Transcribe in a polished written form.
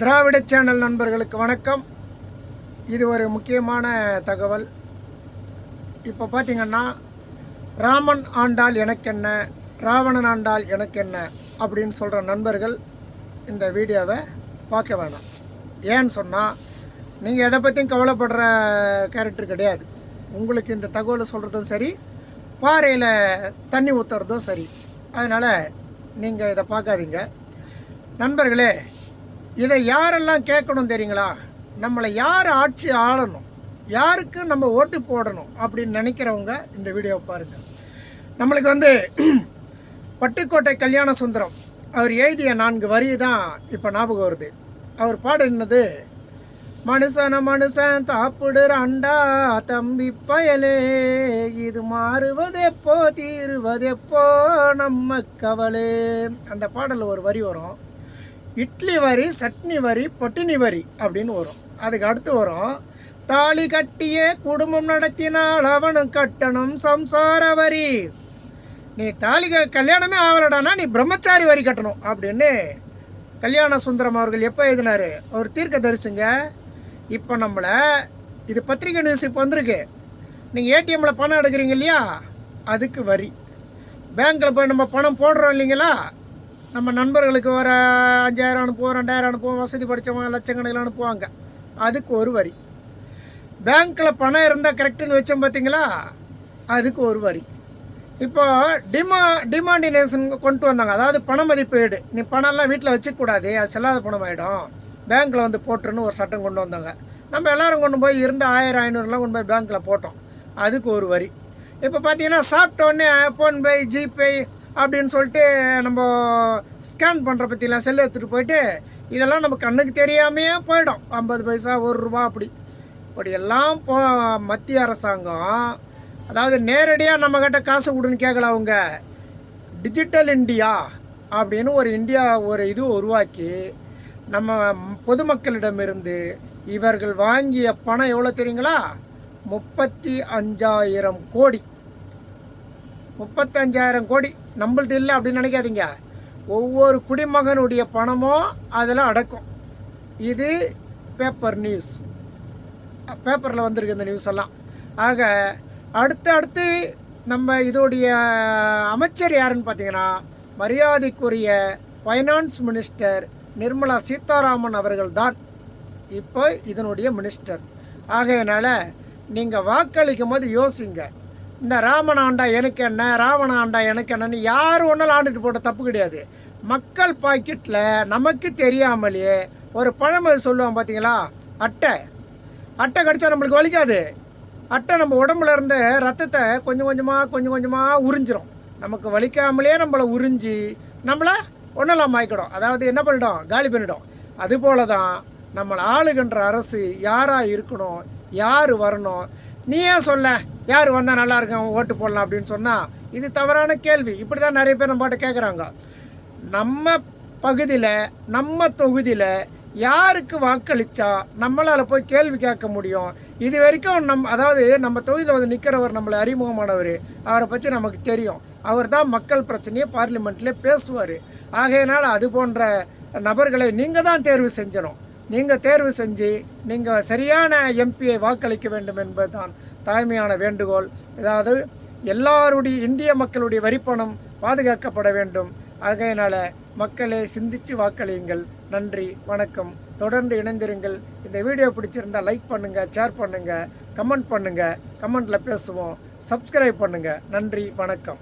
திராவிட channel நண்பர்களுக்கு வணக்கம். இது ஒரு முக்கியமான தகவல். இப்போ பார்த்திங்கன்னா, ராமன் ஆண்டால் எனக்கென்ன, ராவணன் ஆண்டால் எனக்கென்ன அப்படின்னு சொல்கிற நண்பர்கள் இந்த வீடியோவை பார்க்க வேணாம். ஏன்னு சொன்னால், நீங்கள் எதை பற்றியும் கவலைப்படுற கேரக்டர் கிடையாது. உங்களுக்கு இந்த தகவலை சொல்கிறதும் சரி, பாறையில் தண்ணி ஊற்றுறதும் சரி. அதனால் நீங்கள் இதை பார்க்காதீங்க நண்பர்களே. இதை யாரெல்லாம் கேட்கணும் தெரியுங்களா? நம்மளை யார் ஆட்சி ஆளணும், யாருக்கு நம்ம ஓட்டு போடணும் அப்படின்னு நினைக்கிறவங்க இந்த வீடியோவை பாருங்கள். நம்மளுக்கு பட்டுக்கோட்டை கல்யாண சுந்தரம் அவர் எழுதிய 4 வரி தான் இப்போ ஞாபகம் வருது. அவர் பாடினது, மனுஷன் தாப்பிடுறாண்டா தம்பி பயலே, இது மாறுவதெப்போ தீருவதெப்போ நம்ம கவலே. அந்த பாடலில் ஒரு வரி வரும், இட்லி வரி சட்னி வரி பட்டினி வரி அப்படின்னு வரும். அதுக்கு அடுத்து வரும், தாலி கட்டியே குடும்பம் நடத்தினால் அவனும் கட்டணும் சம்சார வரி. நீ கல்யாணமே ஆகலடானா நீ பிரம்மச்சாரி வரி கட்டணும் அப்படின்னு கல்யாண சுந்தரம் அவர்கள் எப்போ எழுதினார்? அவர் தீர்க்க தரிசிங்க. இப்போ நம்மளை இது பத்திரிகை நியூஸ் இப்போ வந்திருக்கு. நீங்கள் ஏடிஎம்மில் பணம் எடுக்கிறீங்க இல்லையா, அதுக்கு வரி. பேங்க்கில் போய் நம்ம பணம் போடுறோம் இல்லைங்களா, நம்ம நண்பர்களுக்கு ஒரு 5000 அனுப்புவோம், 2000 அனுப்புவோம், வசதி படித்தவங்க லட்சக்கணக்கில் அனுப்புவாங்க, அதுக்கு ஒரு வரி. பேங்க்கில் பணம் இருந்தால் கரெக்டுன்னு வச்சோம் பார்த்தீங்களா, அதுக்கு ஒரு வரி. இப்போ டிமாண்டினேஷன் கொண்டு வந்தாங்க, அதாவது பண மதிப்பீடு. நீ பணம்லாம் வீட்டில் வச்சுக்கூடாது, அது செல்லாத பணம் ஆகிடும், பேங்க்கில் போட்டுருன்னு ஒரு சட்டம் கொண்டு வந்தாங்க. நம்ம எல்லோரும் கொண்டு போய் இருந்த 1000 500லாம் கொண்டு போய் பேங்க்கில் போட்டோம், அதுக்கு ஒரு வரி. இப்போ பார்த்தீங்கன்னா சாப்பிட்டோன்னே ஃபோன்பே ஜிபே அப்படின்னு சொல்லிட்டு நம்ம ஸ்கேன் பண்ணுற பற்றிலாம் செல்லு எடுத்துகிட்டு போயிட்டு இதெல்லாம் நம்ம கண்ணுக்கு தெரியாமையே போயிடும். 50 பைசா 1 ரூபா இப்படியெல்லாம் மத்திய அரசாங்கம், அதாவது நேரடியாக நம்மக்கிட்ட காசு கொடுன்னு கேட்கல, அவங்க டிஜிட்டல் இந்தியா அப்படின்னு ஒரு இது உருவாக்கி நம்ம பொதுமக்களிடமிருந்து இவர்கள் வாங்கிய பணம் எவ்வளோ தெரியுங்களா? 35,000 கோடி. 35,000 கோடி நம்மளது இல்லை அப்படின்னு நினைக்காதீங்க. ஒவ்வொரு குடிமகனுடைய பணமும் அதில் அடக்கும். இது பேப்பர் நியூஸ், பேப்பரில் வந்திருக்கு இந்த நியூஸ் எல்லாம். ஆக அடுத்து நம்ம இதோடைய அமைச்சர் யாருன்னு பார்த்தீங்கன்னா, மரியாதைக்குரிய ஃபைனான்ஸ் மினிஸ்டர் நிர்மலா சீதாராமன் அவர்கள் தான் இப்போ இதனுடைய மினிஸ்டர். ஆகையினால் நீங்கள் வாக்களிக்கும் போது யோசிங்க, இந்த ராமன் ஆண்டா எனக்கு என்ன, ராவண ஆண்டா எனக்கு என்னன்னு யார் ஒன்றாலும் ஆண்டுட்டு போட்ட தப்பு கிடையாது. மக்கள் பாக்கெட்டில் நமக்கு தெரியாமலேயே ஒரு பழமொழி சொல்லுவான் பார்த்தீங்களா, அட்டை கடிச்சா நம்மளுக்கு வலிக்காது. அட்டை நம்ம உடம்புல இருந்த ரத்தத்தை கொஞ்சம் கொஞ்சமாக உறிஞ்சிரும். நமக்கு வலிக்காமலே நம்மளை உறிஞ்சி நம்மளை ஒன்றெல்லாம் ஆக்கிடும், அதாவது என்ன பண்ணிடும், காலி பண்ணிடும். அதுபோல தான் நம்மளை ஆளுகின்ற அரசு யாராக இருக்கணும், யார் வரணும். நீ ஏன் சொல்ல யார் வந்தால் நல்லா இருக்கும் ஓட்டு போடலாம் அப்படின்னு சொன்னால் இது தவறான கேள்வி. இப்படி தான் நிறைய பேர் நம்ம பாட்டு கேட்குறாங்க. நம்ம பகுதியில் நம்ம தொகுதியில் யாருக்கு வாக்களித்தா நம்மளால் போய் கேள்வி கேட்க முடியும்? இது வரைக்கும் அதாவது நம்ம தொகுதியில் நிற்கிறவர் நம்மளை அறிமுகமானவர், அவரை பற்றி நமக்கு தெரியும். அவர் தான் மக்கள் பிரச்சனையை பார்லிமெண்ட்லேயே பேசுவார். ஆகையினால் அது போன்ற நபர்களை நீங்கள் தான் தேர்வு செஞ்சணும். நீங்கள் தேர்வு செஞ்சு நீங்கள் சரியான எம்பியை வாக்களிக்க வேண்டும் என்பது தான் தாய்மையான வேண்டுகோள். அதாவது எல்லாருடைய இந்திய மக்களுடைய வரிப்பணம் பாதுகாக்கப்பட வேண்டும். ஆகையினால் மக்களே சிந்தித்து வாக்களியுங்கள். நன்றி, வணக்கம். தொடர்ந்து இணைந்திருங்கள். இந்த வீடியோ பிடிச்சிருந்தால் லைக் பண்ணுங்கள், ஷேர் பண்ணுங்கள், கமெண்ட் பண்ணுங்கள், கமெண்ட்டில் பேசுவோம், சப்ஸ்கிரைப் பண்ணுங்கள். நன்றி, வணக்கம்.